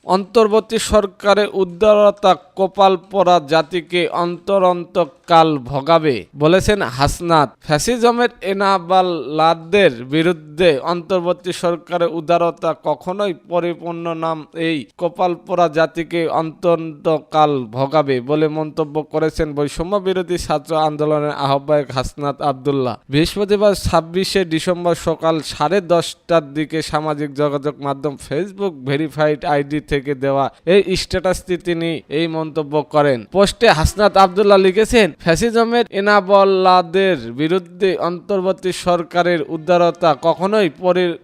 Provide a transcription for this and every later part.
অন্তর্বর্তী সরকারের উদারতা কপাল পরা জাতিকে অন্তকাল ভোগাবে বলেছেন হাসনাত। ফ্যাসিজমের এনাবালাদের বিরুদ্ধে অন্তর্বর্তী সরকারের উদারতা কখনোই পরিপূর্ণ নাম এই কপাল পরা জাতিকে অন্তকাল ভোগাবে বলে মন্তব্য করেছেন বৈষম্য বিরোধী ছাত্র আন্দোলনের আহ্বায়ক হাসনাত আব্দুল্লাহ। বৃহস্পতিবার 26শে ডিসেম্বর সকাল 10:30টার দিকে সামাজিক যোগাযোগ মাধ্যম ফেসবুক ভেরিফাইড আইডি থেকে দেওয়া এই স্ট্যাটাসটি তিনি এই মন্তব্য করেন। পোস্টে হাসনাত আব্দুল্লাহ লিখেছেন, ফ্যাসিজমের এনাবলাদের বিরুদ্ধে অন্তর্বর্তী সরকারের উদারতা কখনোই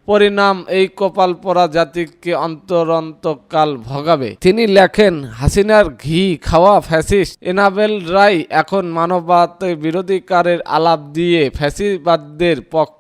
পরিণাম এই কপাল পরা জাতিকে অন্তকাল ভোগাবে। তিনি লেখেন, হাসিনার ঘি খাওয়া ফ্যাসিস্ট এনাবেলরাই এখন মানবতার বিরোধিকারের আলাপ দিয়ে ফ্যাসিবাদদের পক্ষে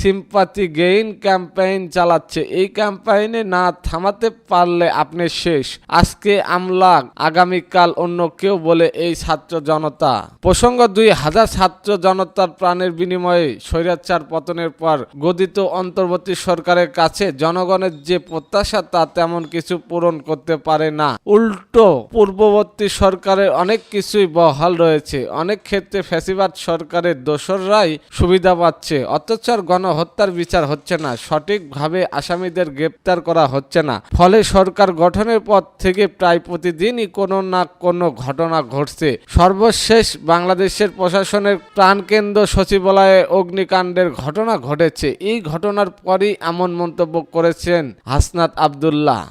সিম্পাথি গেইন ক্যাম্পেইন চালাচ্ছে। এই ক্যাম্পেইনে না থামাতে পারলে আপনি শেষ। আজকে আমলা, আগামীকাল অন্য কেউ বলে এই ছাত্র জনতা। প্রসঙ্গ 2000 ছাত্র জনতার প্রাণের বিনিময়ে স্বৈরাচার পতনের পর গঠিত অন্তর্বর্তী সরকারের কাছে জনগণের যে প্রত্যাশা তা তেমন কিছু পূরণ করতে পারে না। উল্টো পূর্ববর্তী সরকারের অনেক কিছুই বহাল রয়েছে। অনেক ক্ষেত্রে ফ্যাসিবাদ সরকারের দোসররাই সুবিধা পাচ্ছে, অথচ গণহত্যার বিচার হচ্ছে না, সঠিকভাবে আসামিদের গ্রেপ্তার করা হচ্ছে না। ফলে সরকার গঠনের পর থেকে প্রায় প্রতিদিনই কোনো না কোনো ঘটনা ঘটছে। সর্বশেষ বাংলাদেশের প্রশাসনের প্রাণকেন্দ্র সচিবালয়ে অগ্নিকাণ্ডের ঘটনা ঘটেছে। এই ঘটনার পরই এমন মন্তব্য করেছেন হাসনাত আব্দুল্লাহ।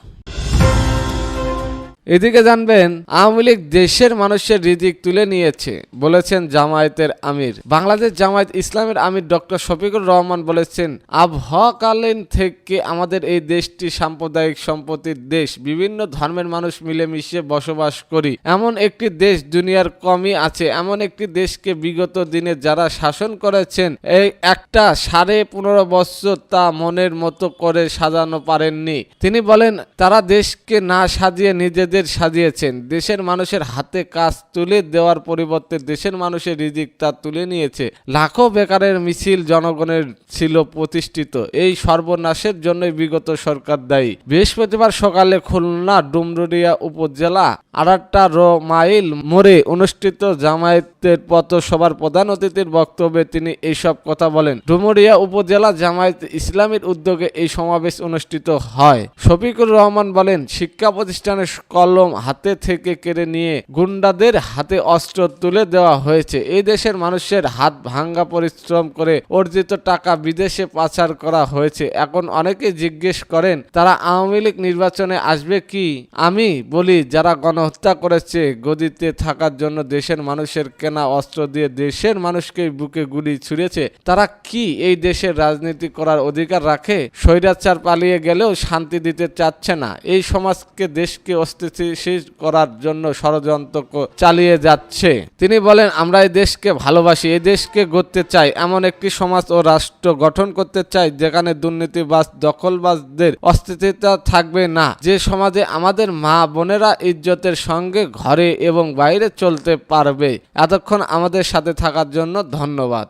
এদিকে জানবেন, আওয়ামী লীগ দেশের মানুষের রিজিক তুলে নিয়েছে বলেছেন জামায়াতের আমির। বাংলাদেশ জামায়াত ইসলামের আমির ডক্টর শফিকুর রহমান বলেছেন, আবহাওয়াকালীন থেকে আমাদের এই দেশটি সাম্প্রদায়িক সম্প্রীতির দেশ। বিভিন্ন ধর্মের মানুষ মিলেমিশে বসবাস করি। এমন একটি দেশ দুনিয়ার কমই আছে। এমন একটি দেশকে বিগত দিনে যারা শাসন করেছেন এই একটা 15.5 বছর তা মনের মতো করে সাজানো পারেননি। তিনি বলেন, তারা দেশকে না সাজিয়ে নিজেদের সাজিয়েছেন। দেশের মানুষের হাতে কাজ তুলে দেওয়ার পরিবর্তে দেশের মানুষের রিজিক তা তুলে নিয়েছে। লাখো বেকারের মিছিল জনগণের ছিল প্রতিষ্ঠিত। এই সর্বনাশের জন্য বিগত সরকার দায়ী। বৃহস্পতিবার সকালে খুলনা ডুমুরিয়া উপজেলা 18 মাইল মোড়ে অনুষ্ঠিত জামায়াতের পথসভার প্রধান অতিথির বক্তব্যে তিনি এইসব কথা বলেন। ডুমুরিয়া উপজেলা জামায়াত ইসলামীর উদ্যোগে এই সমাবেশ অনুষ্ঠিত হয়। শফিকুর রহমান বলেন, শিক্ষা প্রতিষ্ঠানের কলম হাতে থেকে কেড়ে নিয়ে গুন্ডাদের হাতে অস্ত্র তুলে দেওয়া হয়েছে। এই দেশের মানুষের হাত ভাঙ্গা পরিশ্রম করে অর্জিত টাকা বিদেশে পাচার করা হয়েছে। এখন অনেকে জিজ্ঞেস করেন, তারা আওয়ামী লীগ নির্বাচনে আসবে কি? আমি বলি, যারা গণহত্যা করেছে, গদিতে থাকার জন্য দেশের মানুষের কেনা অস্ত্র দিয়ে দেশের মানুষকে বুকে গুলি ছুঁড়েছে, তারা কি এই দেশের রাজনীতি করার অধিকার রাখে? স্বৈরাচার পালিয়ে গেলেও শান্তি দিতে চাচ্ছে না। এই সমাজকে, দেশকে অস্থিতিশীল করার জন্য ষড়যন্ত্র চালিয়ে যাচ্ছে। তিনি বলেন, আমরা এই দেশকে ভালোবাসি, এই দেশকে গড়তে চাই, এমন একটি সমাজ ও রাষ্ট্র গঠন করতে চাই যেখানে দুর্নীতিবাজ, দখলবাজদের অস্তিত্ব থাকবে না। যে সমাজে আমাদের মা বোনেরা ইজ্জতের সঙ্গে ঘরে এবং বাইরে চলতে পারবে। এতক্ষণ আমাদের সাথে থাকার জন্য ধন্যবাদ।